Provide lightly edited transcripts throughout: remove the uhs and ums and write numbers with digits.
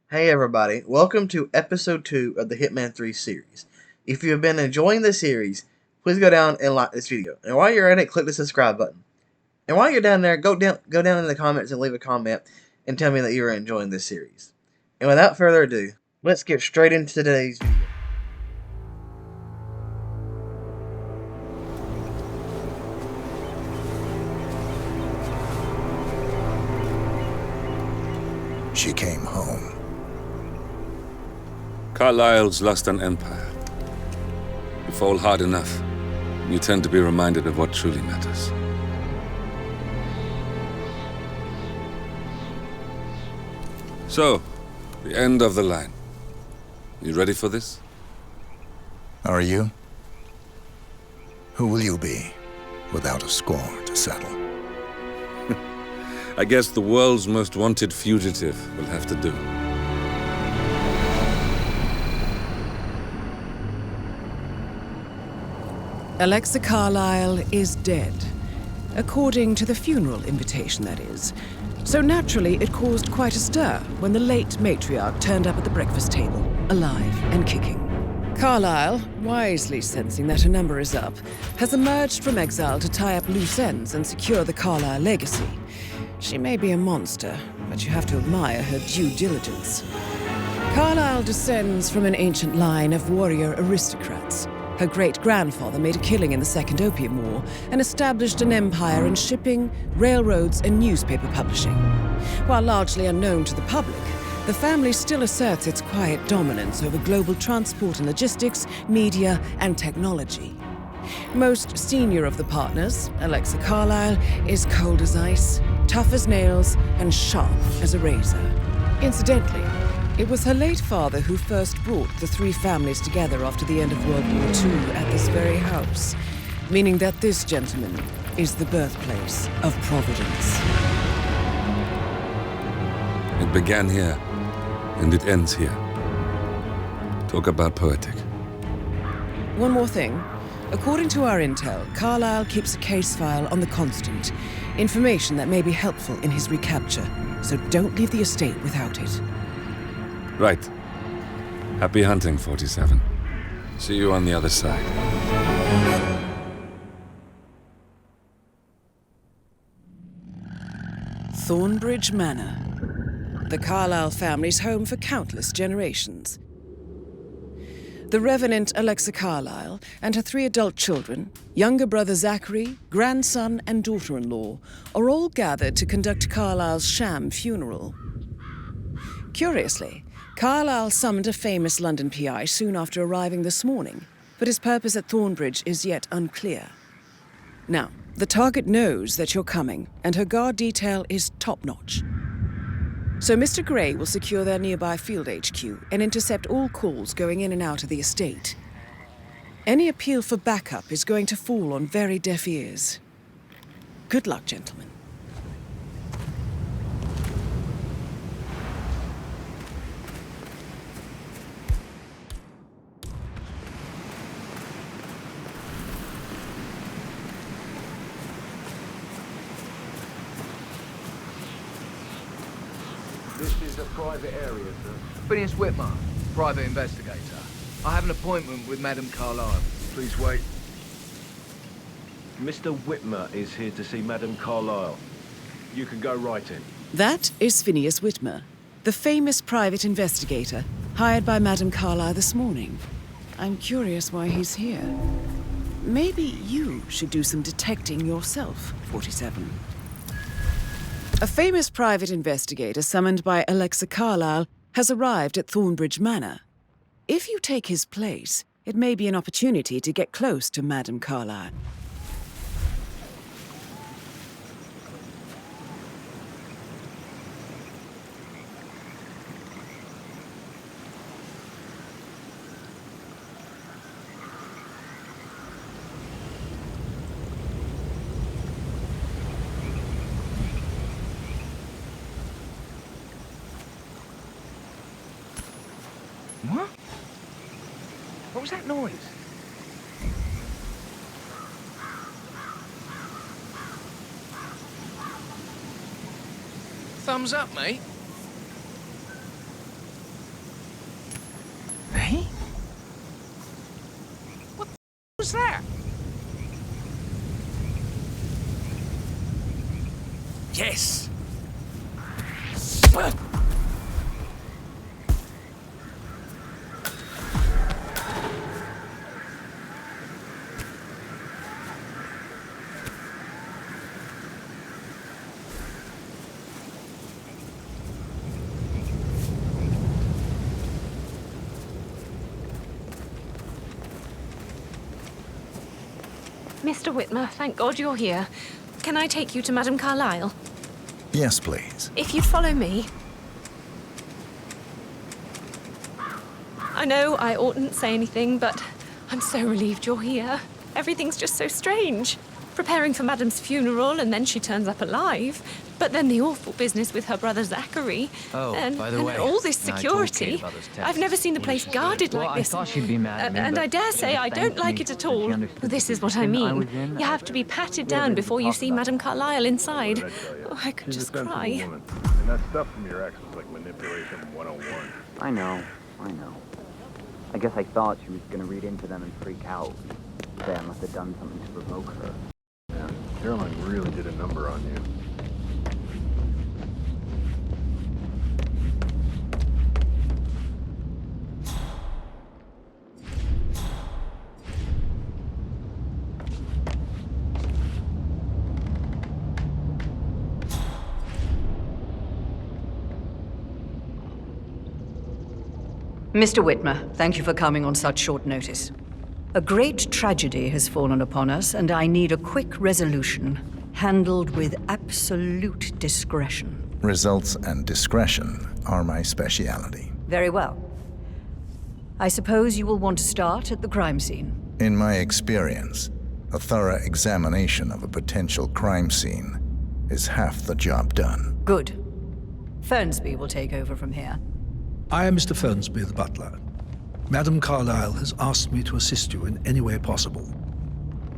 Hey everybody, welcome to episode 2 of the Hitman 3 series. If you have been enjoying this series, please go down and like this video. And while you're at it, click the subscribe button. And while you're down there, go down in the comments and leave a comment and tell me that you are enjoying this series. And without further ado, let's get straight into today's video. She came home. Carlyle's lost an empire. You fall hard enough, you tend to be reminded of what truly matters. So, the end of the line. You ready for this? Are you? Who will you be without a score to settle? I guess the world's most wanted fugitive will have to do. Alexa Carlyle is dead. According to the funeral invitation, that is. So naturally, it caused quite a stir when the late matriarch turned up at the breakfast table, alive and kicking. Carlyle, wisely sensing that her number is up, has emerged from exile to tie up loose ends and secure the Carlyle legacy. She may be a monster, but you have to admire her due diligence. Carlyle descends from an ancient line of warrior aristocrats. Her great-grandfather made a killing in the Second Opium War and established an empire in shipping, railroads, and newspaper publishing. While largely unknown to the public, the family still asserts its quiet dominance over global transport and logistics, media, and technology. Most senior of the partners, Alexa Carlyle, is cold as ice, tough as nails, and sharp as a razor. Incidentally, it was her late father who first brought the three families together after the end of World War II at this very house, meaning that this gentleman is the birthplace of Providence. It began here, and it ends here. Talk about poetic. One more thing. According to our intel, Carlyle keeps a case file on the Constant, information that may be helpful in his recapture, so don't leave the estate without it. Right. Happy hunting, 47. See you on the other side. Thornbridge Manor, the Carlyle family's home for countless generations. The Revenant Alexa Carlyle and her 3 adult children, younger brother Zachary, grandson, and daughter-in-law, are all gathered to conduct Carlyle's sham funeral. Curiously, Carlyle summoned a famous London PI soon after arriving this morning, but his purpose at Thornbridge is yet unclear. Now, the target knows that you're coming, and her guard detail is top-notch. So Mr. Gray will secure their nearby field HQ and intercept all calls going in and out of the estate. Any appeal for backup is going to fall on very deaf ears. Good luck, gentlemen. This is a private area, sir. Phineas Whitmer, private investigator. I have an appointment with Madame Carlyle. Please wait. Mr. Whitmer is here to see Madame Carlyle. You can go right in. That is Phineas Whitmer, the famous private investigator hired by Madame Carlyle this morning. I'm curious why he's here. Maybe you should do some detecting yourself, 47. A famous private investigator summoned by Alexa Carlyle has arrived at Thornbridge Manor. If you take his place, it may be an opportunity to get close to Madame Carlyle. What? What was that noise? Thumbs up, mate. Hey? What was that? Yes! Mr. Whitmer, thank God you're here. Can I take you to Madame Carlyle? Yes, please. If you'd follow me. I know I oughtn't say anything, but I'm so relieved you're here. Everything's just so strange. Preparing for Madame's funeral, and then she turns up alive. But then the awful business with her brother Zachary. Oh, and, by the and way, all this I told security. Kate about this test. I've never seen the place guarded Well, like this. I thought she'd be mad at me, And but I dare say she I don't thanked like me it at when all. she understood This the is what I position I mean. was in. You have to be patted down before you see Madame Carlyle inside. Oh, I could just cry. And that stuff from your ex was like manipulation 101. I know. I guess I thought she was gonna read into them and freak out. Say I must have done something to provoke her. Yeah, Caroline really did a number on you. Mr. Whitmer, thank you for coming on such short notice. A great tragedy has fallen upon us, and I need a quick resolution, handled with absolute discretion. Results and discretion are my speciality. Very well. I suppose you will want to start at the crime scene. In my experience, a thorough examination of a potential crime scene is half the job done. Good. Fernsby will take over from here. I am Mr. Fernsby, the butler. Madame Carlyle has asked me to assist you in any way possible.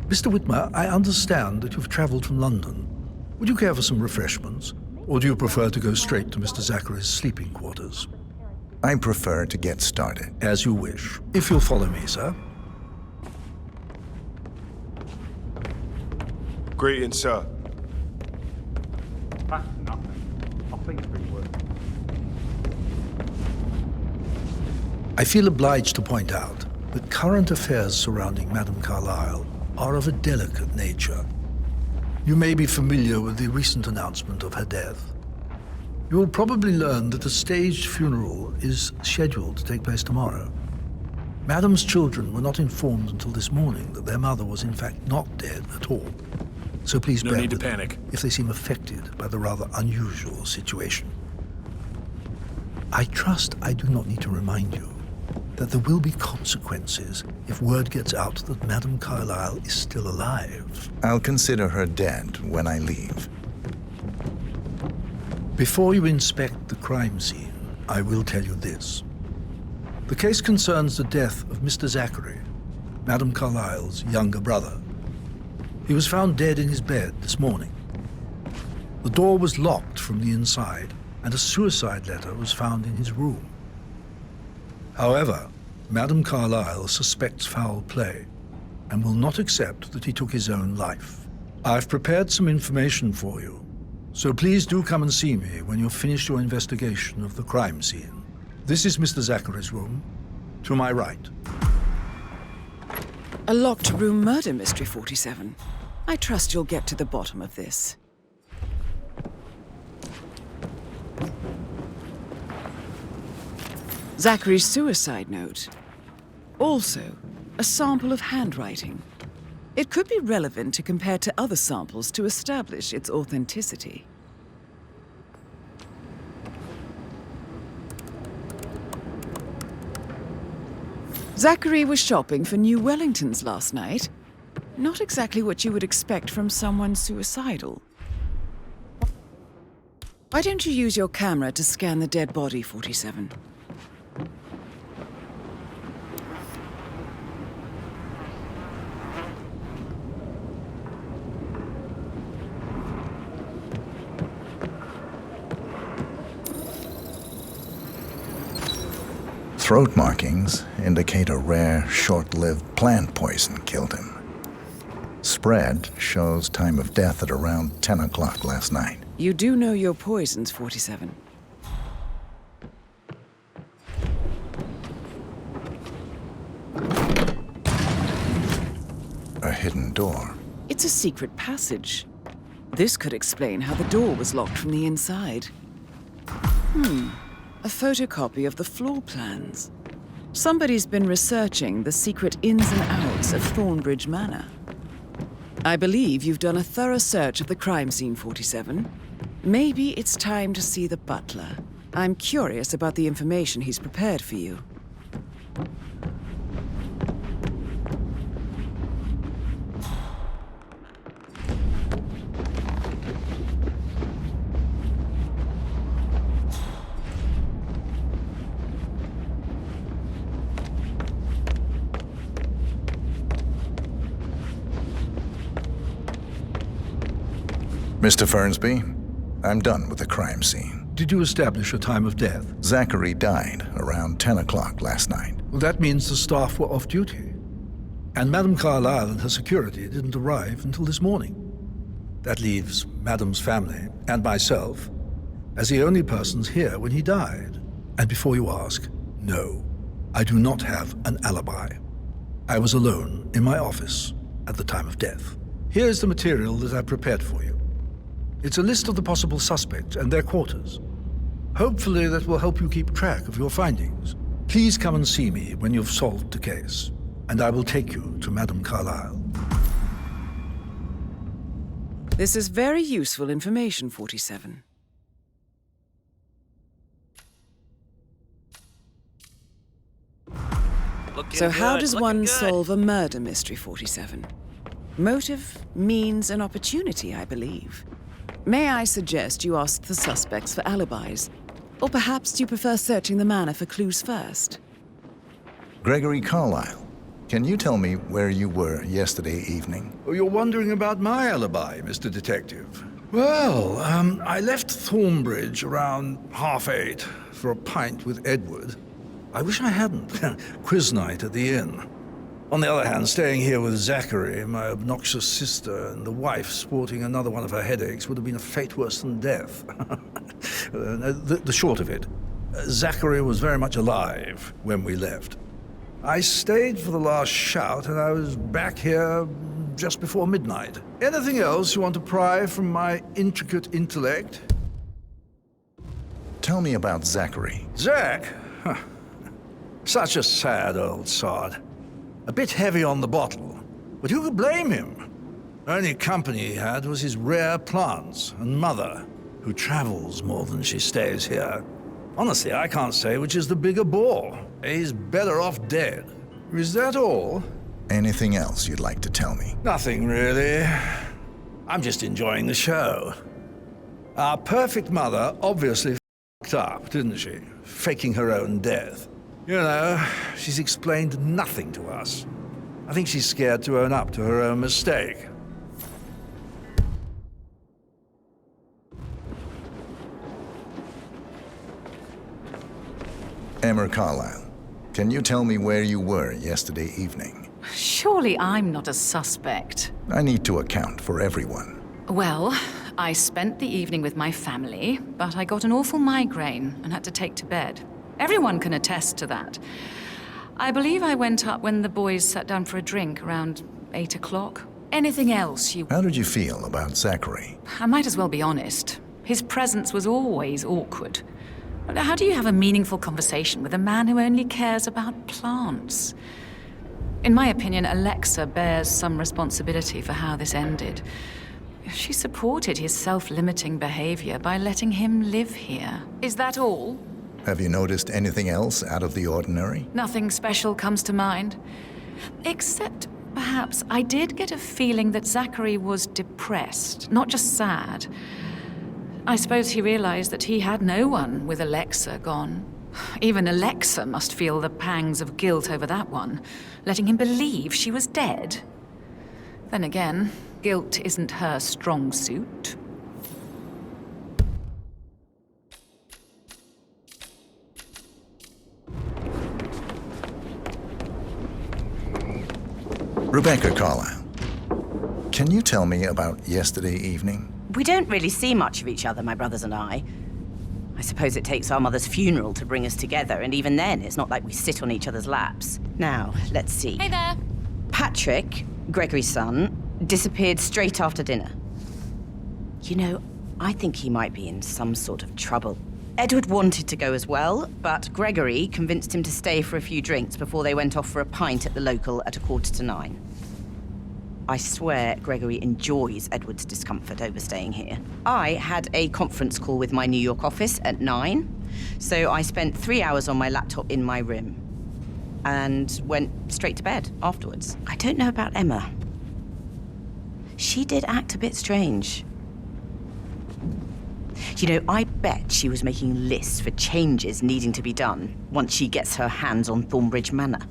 Mr. Whitmer, I understand that you've traveled from London. Would you care for some refreshments? Or do you prefer to go straight to Mr. Zachary's sleeping quarters? I prefer to get started. As you wish. If you'll follow me, sir. Greetings, sir. That's nothing. I'll think it's pretty worth it. I feel obliged to point out that current affairs surrounding Madame Carlyle are of a delicate nature. You may be familiar with the recent announcement of her death. You will probably learn that a staged funeral is scheduled to take place tomorrow. Madame's children were not informed until this morning that their mother was in fact not dead at all. So please No bear need to with me panic. if they seem affected by the rather unusual situation. I trust I do not need to remind you that there will be consequences if word gets out that Madame Carlyle is still alive. I'll consider her dead when I leave. Before you inspect the crime scene, I will tell you this. The case concerns the death of Mr. Zachary, Madame Carlyle's younger brother. He was found dead in his bed this morning. The door was locked from the inside, and a suicide letter was found in his room. However, Madame Carlyle suspects foul play and will not accept that he took his own life. I've prepared some information for you, so please do come and see me when you've finished your investigation of the crime scene. This is Mr. Zachary's room, to my right. A locked room murder mystery, 47. I trust you'll get to the bottom of this. Zachary's suicide note. Also, a sample of handwriting. It could be relevant to compare to other samples to establish its authenticity. Zachary was shopping for new Wellingtons last night. Not exactly what you would expect from someone suicidal. Why don't you use your camera to scan the dead body, 47? throat markings indicate a rare, short-lived plant poison killed him. Spread shows time of death at around 10 o'clock last night. You do know your poisons, 47. A hidden door. It's a secret passage. This could explain how the door was locked from the inside. A photocopy of the floor plans. Somebody's been researching the secret ins and outs of Thornbridge Manor. I believe you've done a thorough search of the crime scene, 47. Maybe it's time to see the butler. I'm curious about the information he's prepared for you. Mr. Fernsby, I'm done with the crime scene. Did you establish a time of death? Zachary died around 10 o'clock last night. Well, that means the staff were off duty. And Madame Carlyle and her security didn't arrive until this morning. That leaves Madame's family and myself as the only persons here when he died. And before you ask, no, I do not have an alibi. I was alone in my office at the time of death. Here's the material that I prepared for you. It's a list of the possible suspects and their quarters. Hopefully that will help you keep track of your findings. Please come and see me when you've solved the case, and I will take you to Madame Carlyle. This is very useful information, 47. So how does one solve a murder mystery, 47? Motive, means, and opportunity, I believe. May I suggest you ask the suspects for alibis? Or perhaps you prefer searching the manor for clues first? Gregory Carlyle, can you tell me where you were yesterday evening? Oh, you're wondering about my alibi, Mr. Detective. Well, I left Thornbridge around 8:30 for a pint with Edward. I wish I hadn't. Quiz night at the inn. On the other hand, staying here with Zachary, my obnoxious sister, and the wife sporting another one of her headaches would have been a fate worse than death. The short of it, Zachary was very much alive when we left. I stayed for the last shout, and I was back here just before midnight. Anything else you want to pry from my intricate intellect? Tell me about Zachary. Zach? Huh. Such a sad old sod. A bit heavy on the bottle, but who could blame him? Only company he had was his rare plants and mother, who travels more than she stays here. Honestly, I can't say which is the bigger bore. He's better off dead. Is that all? Anything else you'd like to tell me? Nothing, really. I'm just enjoying the show. Our perfect mother obviously f***ed up, didn't she? Faking her own death. You know, she's explained nothing to us. I think she's scared to own up to her own mistake. Emma Carlyle, can you tell me where you were yesterday evening? Surely I'm not a suspect. I need to account for everyone. Well, I spent the evening with my family, but I got an awful migraine and had to take to bed. Everyone can attest to that. I believe I went up when the boys sat down for a drink around 8 o'clock. Anything else you... How did you feel about Zachary? I might as well be honest. His presence was always awkward. How do you have a meaningful conversation with a man who only cares about plants? In my opinion, Alexa bears some responsibility for how this ended. She supported his self-limiting behavior by letting him live here. Is that all? Have you noticed anything else out of the ordinary? Nothing special comes to mind. Except, perhaps, I did get a feeling that Zachary was depressed, not just sad. I suppose he realized that he had no one with Alexa gone. Even Alexa must feel the pangs of guilt over that one, letting him believe she was dead. Then again, guilt isn't her strong suit. Rebecca Carlyle, can you tell me about yesterday evening? We don't really see much of each other, my brothers and I. I suppose it takes our mother's funeral to bring us together, and even then, it's not like we sit on each other's laps. Now, let's see. Hey there. Patrick, Gregory's son, disappeared straight after dinner. You know, I think he might be in some sort of trouble. Edward wanted to go as well, but Gregory convinced him to stay for a few drinks before they went off for a pint at the local at 9:15. I swear Gregory enjoys Edward's discomfort over staying here. I had a conference call with my New York office at 9, so I spent 3 hours on my laptop in my room and went straight to bed afterwards. I don't know about Emma. She did act a bit strange. You know, I bet she was making lists for changes needing to be done once she gets her hands on Thornbridge Manor.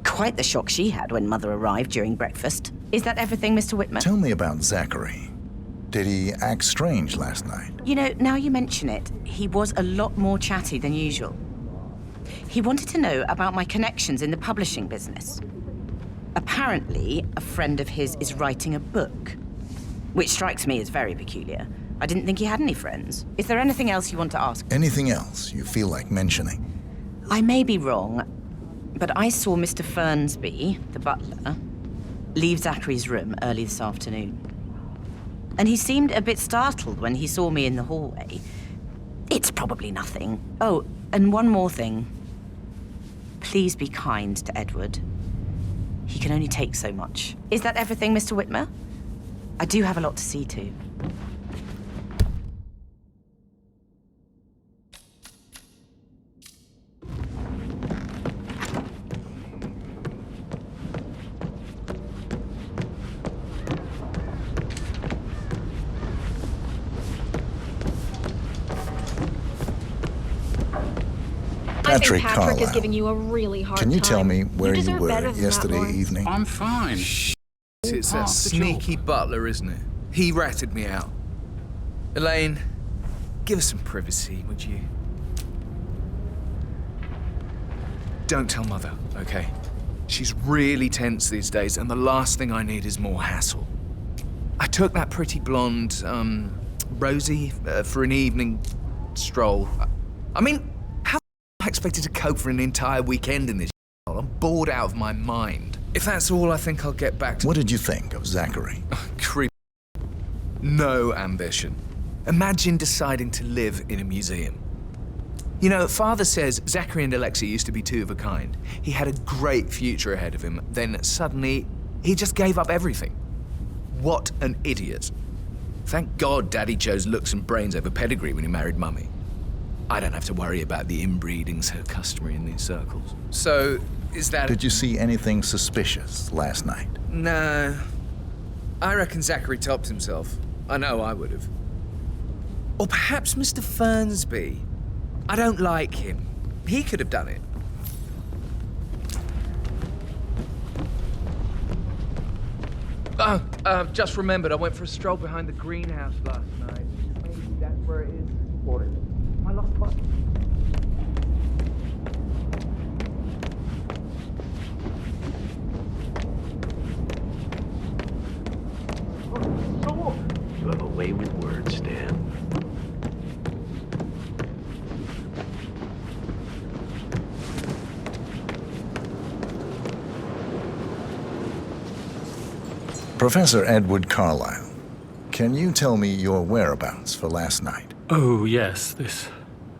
Quite the shock she had when Mother arrived during breakfast. Is that everything, Mr. Whitmer? Tell me about Zachary. Did he act strange last night? You know, now you mention it, he was a lot more chatty than usual. He wanted to know about my connections in the publishing business. Apparently, a friend of his is writing a book, which strikes me as very peculiar. I didn't think he had any friends. Is there anything else you want to ask? Anything else you feel like mentioning? I may be wrong, but I saw Mr. Fernsby, the butler, leave Zachary's room early this afternoon. And he seemed a bit startled when he saw me in the hallway. It's probably nothing. Oh, and one more thing. Please be kind to Edward. He can only take so much. Is that everything, Mr. Whitmer? I do have a lot to see to. Patrick Patrick Carlyle, is giving you a really hard can you time. tell me where you deserve were better than that, yesterday Lawrence. evening? I'm fine. It's that sneaky butler, isn't it? He ratted me out. Elaine, give us some privacy, would you? Don't tell Mother, okay? She's really tense these days, and the last thing I need is more hassle. I took that pretty blonde, Rosie, for an evening stroll. I mean, how am I expected to cope for an entire weekend in this? I'm bored out of my mind. If that's all, I think I'll get back to... What did you think of Zachary? Creep. No ambition. Imagine deciding to live in a museum. You know, Father says Zachary and Alexia used to be two of a kind. He had a great future ahead of him, then suddenly he just gave up everything. What an idiot. Thank God Daddy chose looks and brains over pedigree when he married Mummy. I don't have to worry about the inbreeding so customary in these circles. So, is that... Did you see anything suspicious last night? No. I reckon Zachary topped himself. I know I would have. Or perhaps Mr. Fernsby. I don't like him. He could have done it. Oh, just remembered, I went for a stroll behind the greenhouse last night. Maybe that's where it is. What is it? My lost button. You have a way with words, Dan. Professor Edward Carlyle, can you tell me your whereabouts for last night? Oh, yes, this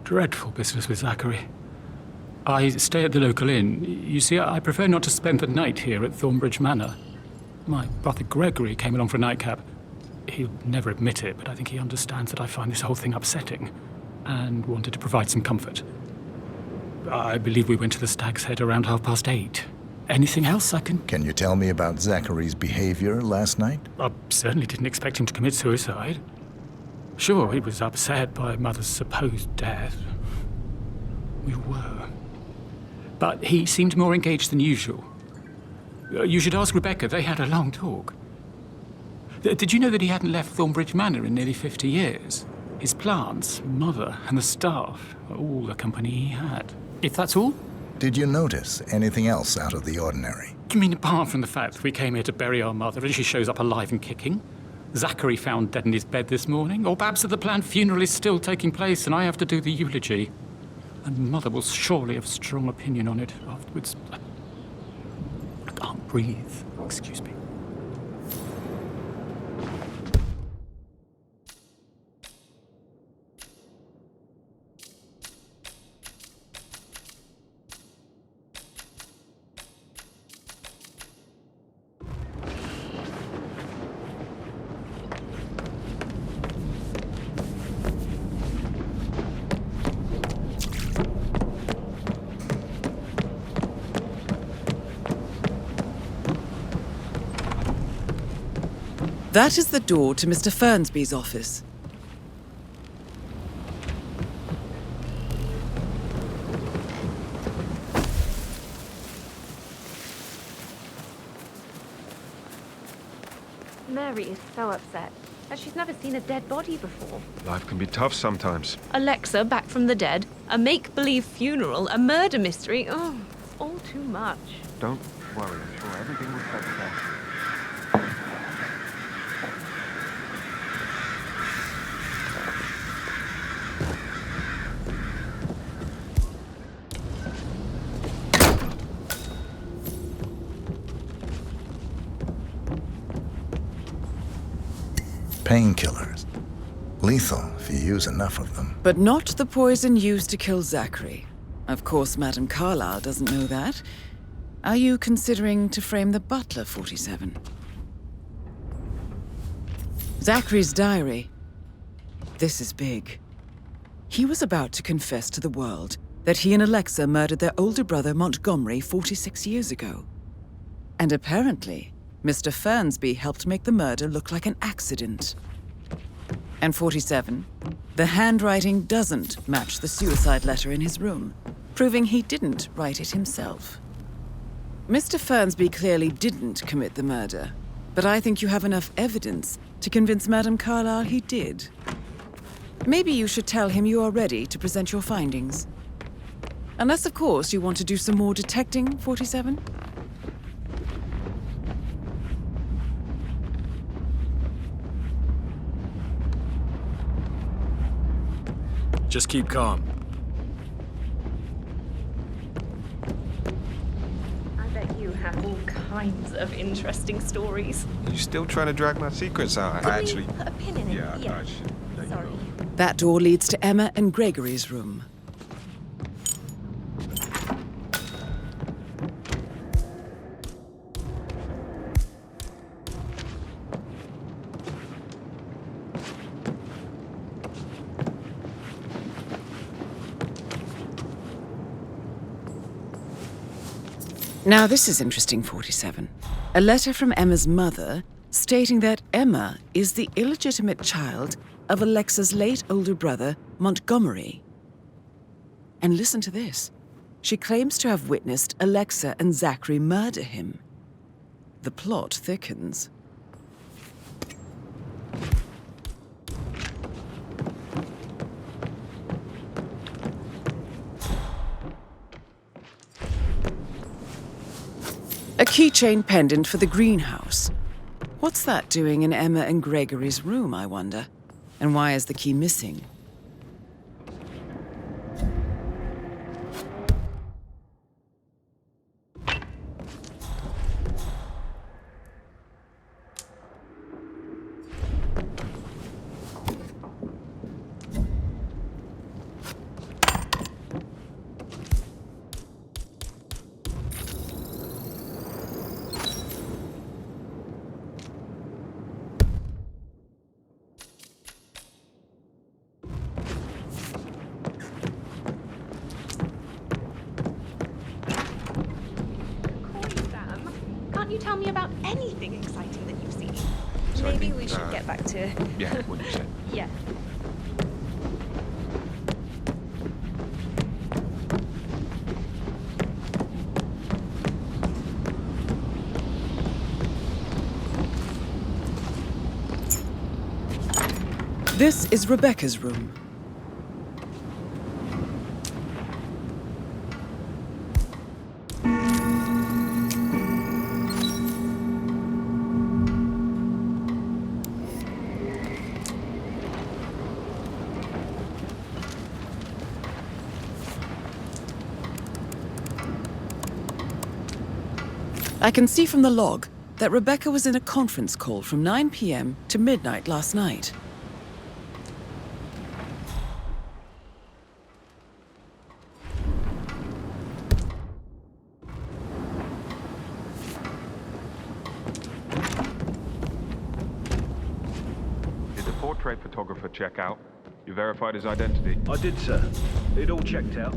dreadful business with Zachary. I stay at the local inn. You see, I prefer not to spend the night here at Thornbridge Manor. My brother Gregory came along for a nightcap. He'll never admit it, but I think he understands that I find this whole thing upsetting and wanted to provide some comfort. I believe we went to the Stag's Head around 8:30. Anything else I can... Can you tell me about Zachary's behavior last night? I certainly didn't expect him to commit suicide. Sure, he was upset by Mother's supposed death. We were. But he seemed more engaged than usual. You should ask Rebecca. They had a long talk. Did you know that he hadn't left Thornbridge Manor in nearly 50 years? His plants, Mother, and the staff were all the company he had. If that's all? Did you notice anything else out of the ordinary? You mean apart from the fact that we came here to bury our mother and she shows up alive and kicking? Zachary found dead in his bed this morning? Or perhaps that the planned funeral is still taking place and I have to do the eulogy? And Mother will surely have a strong opinion on it afterwards. I can't breathe. Excuse me. That is the door to Mr. Fernsby's office. Mary is so upset, as she's never seen a dead body before. Life can be tough sometimes. Alexa back from the dead, a make-believe funeral, a murder mystery. Oh, it's all too much. Don't worry, I'm sure everything will take care. Painkillers. Lethal if you use enough of them. But not the poison used to kill Zachary. Of course, Madame Carlyle doesn't know that. Are you considering to frame the butler, 47? Zachary's diary. This is big. He was about to confess to the world that he and Alexa murdered their older brother Montgomery 46 years ago. And apparently, Mr. Fernsby helped make the murder look like an accident. And 47, the handwriting doesn't match the suicide letter in his room, proving he didn't write it himself. Mr. Fernsby clearly didn't commit the murder, but I think you have enough evidence to convince Madame Carlyle he did. Maybe you should tell him you are ready to present your findings. Unless, of course, you want to do some more detecting, 47? Just keep calm. I bet you have all kinds of interesting stories. You still trying to drag my secrets out? Could we put a pin in it? Yeah, I should let you Sorry. go. That door leads to Emma and Gregory's room. Now this is interesting, 47. A letter from Emma's mother stating that Emma is the illegitimate child of Alexa's late older brother, Montgomery. And listen to this. She claims to have witnessed Alexa and Zachary murder him. The plot thickens. A keychain pendant for the greenhouse. What's that doing in Emma and Gregory's room, I wonder? And why is the key missing? Can't you tell me about anything exciting that you've seen? So I Maybe think, we should get back to... Yeah, what you said. Yeah. This is Rebecca's room. I can see from the log that Rebecca was in a conference call from 9 p.m. to midnight last night. Did the portrait photographer check out? You verified his identity? I did, sir. It all checked out.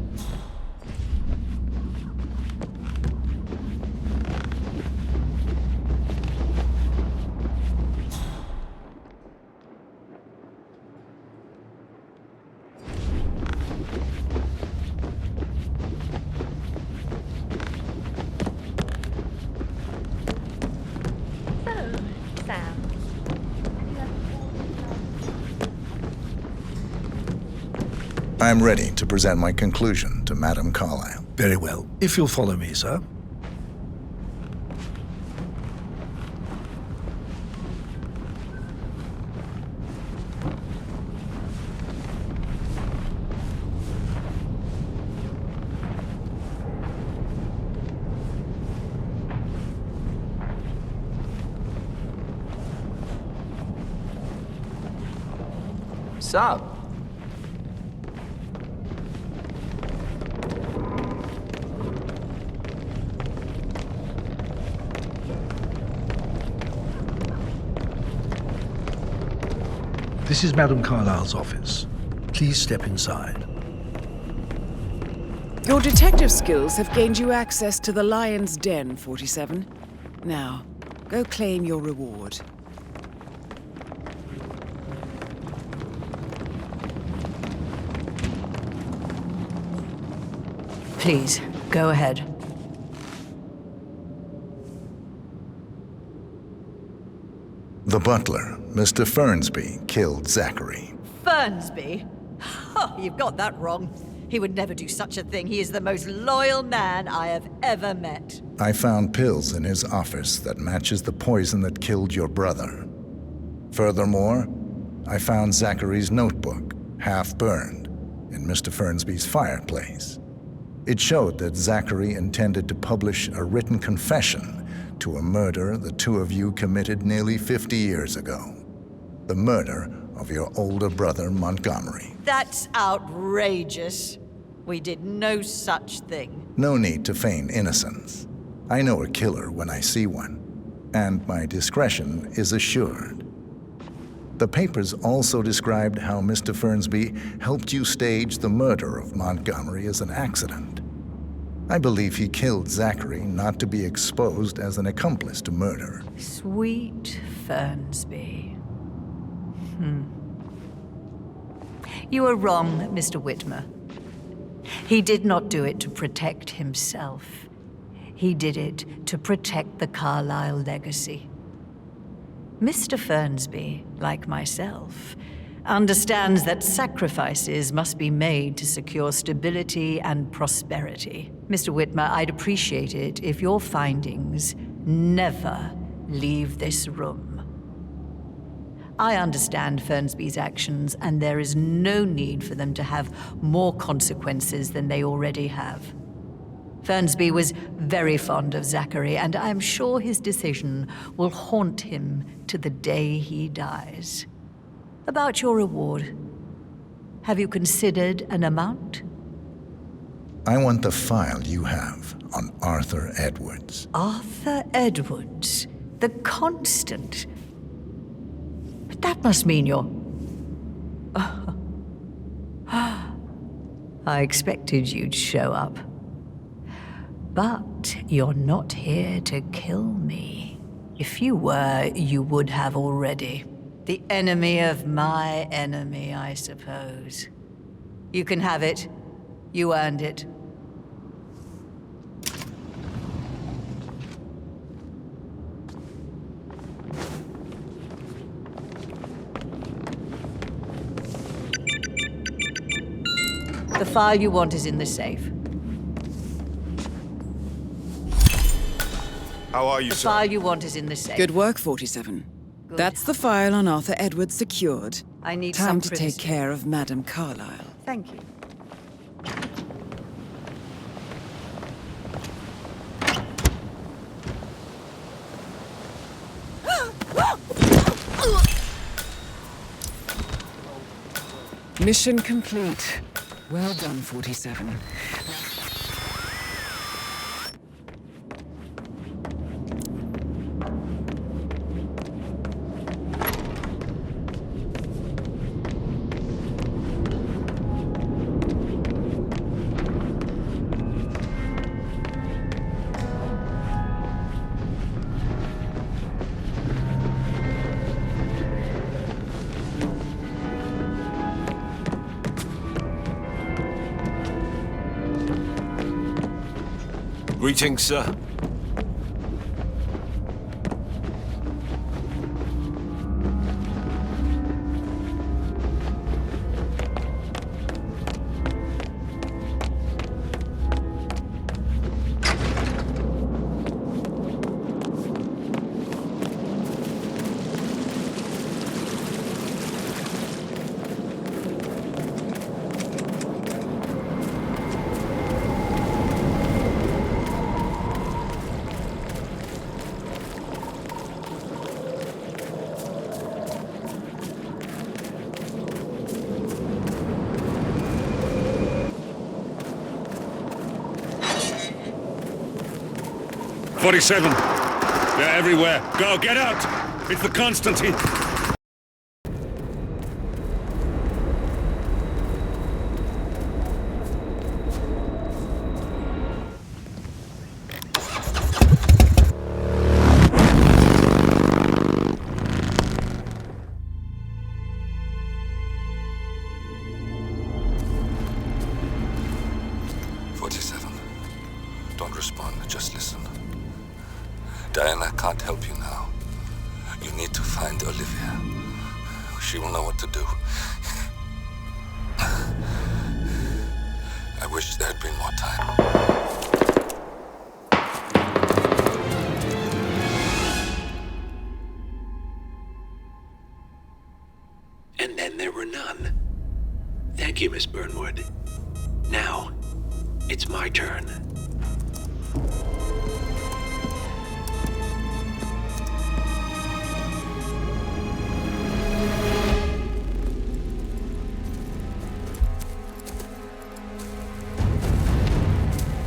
I'm ready to present my conclusion to Madame Carlyle. Very well. If you'll follow me, sir. Sup? This is Madame Carlyle's office. Please step inside. Your detective skills have gained you access to the Lion's Den, 47. Now, go claim your reward. Please, go ahead. The butler, Mr. Fernsby, killed Zachary. Fernsby? Oh, you've got that wrong. He would never do such a thing. He is the most loyal man I have ever met. I found pills in his office that matches the poison that killed your brother. Furthermore, I found Zachary's notebook, half burned, in Mr. Fernsby's fireplace. It showed that Zachary intended to publish a written confession to a murder the two of you committed nearly 50 years ago. The murder of your older brother, Montgomery. That's outrageous. We did no such thing. No need to feign innocence. I know a killer when I see one, and my discretion is assured. The papers also described how Mr. Fernsby helped you stage the murder of Montgomery as an accident. I believe he killed Zachary not to be exposed as an accomplice to murder. Sweet Fernsby. You are wrong, Mr. Whitmer. He did not do it to protect himself. He did it to protect the Carlyle legacy. Mr. Fernsby, like myself, understands that sacrifices must be made to secure stability and prosperity. Mr. Whitmer, I'd appreciate it if your findings never leave this room. I understand Fernsby's actions, and there is no need for them to have more consequences than they already have. Fernsby was very fond of Zachary, and I'm sure his decision will haunt him to the day he dies. About your reward, have you considered an amount? I want the file you have on Arthur Edwards. Arthur Edwards, the Constant. But that must mean you're... I expected you'd show up. But you're not here to kill me. If you were, you would have already. The enemy of my enemy, I suppose. You can have it. You earned it. The file you want is in the safe. How are you, The sir? file you want is in the safe. Good work, 47. Good. That's the file on Arthur Edwards secured. I need Time some to privacy. take care of Madame Carlyle. Thank you. Mission complete. Well done, 47. Greetings, sir. "47! They're everywhere! Go, get out! It's the Constantine!" Don't respond, just listen. Diana can't help you now. You need to find Olivia. She will know what to do. I wish there had been more time. And then there were none. Thank you, Miss Burnwood. Now, it's my turn.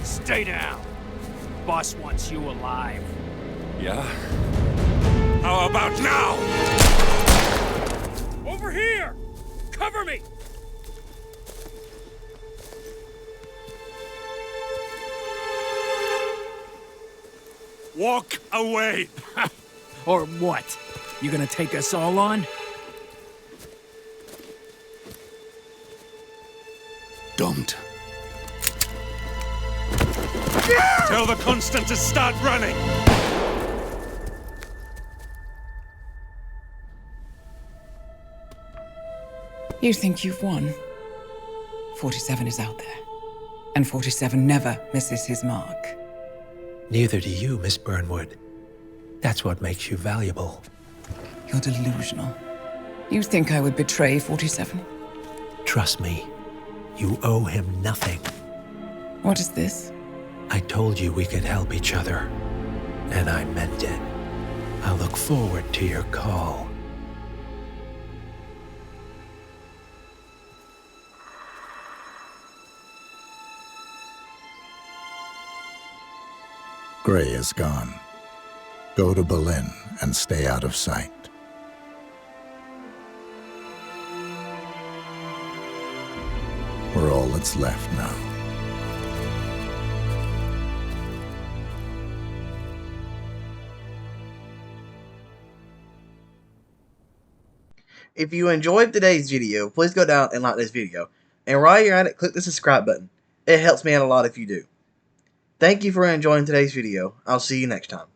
Stay down. Boss wants you alive. Yeah? How about now? Over here! Cover me! Walk away! Or what? You gonna take us all on? Don't. Tell the Constant to start running! You think you've won? 47 is out there. And 47 never misses his mark. Neither do you, Miss Burnwood. That's what makes you valuable. You're delusional. You think I would betray 47? Trust me, you owe him nothing. What is this? I told you we could help each other, and I meant it. I'll look forward to your call. Gray is gone. Go to Berlin and stay out of sight. We're all that's left now. If you enjoyed today's video, please go down and like this video. And while you're at it, click the subscribe button. It helps me out a lot if you do. Thank you for enjoying today's video. I'll see you next time.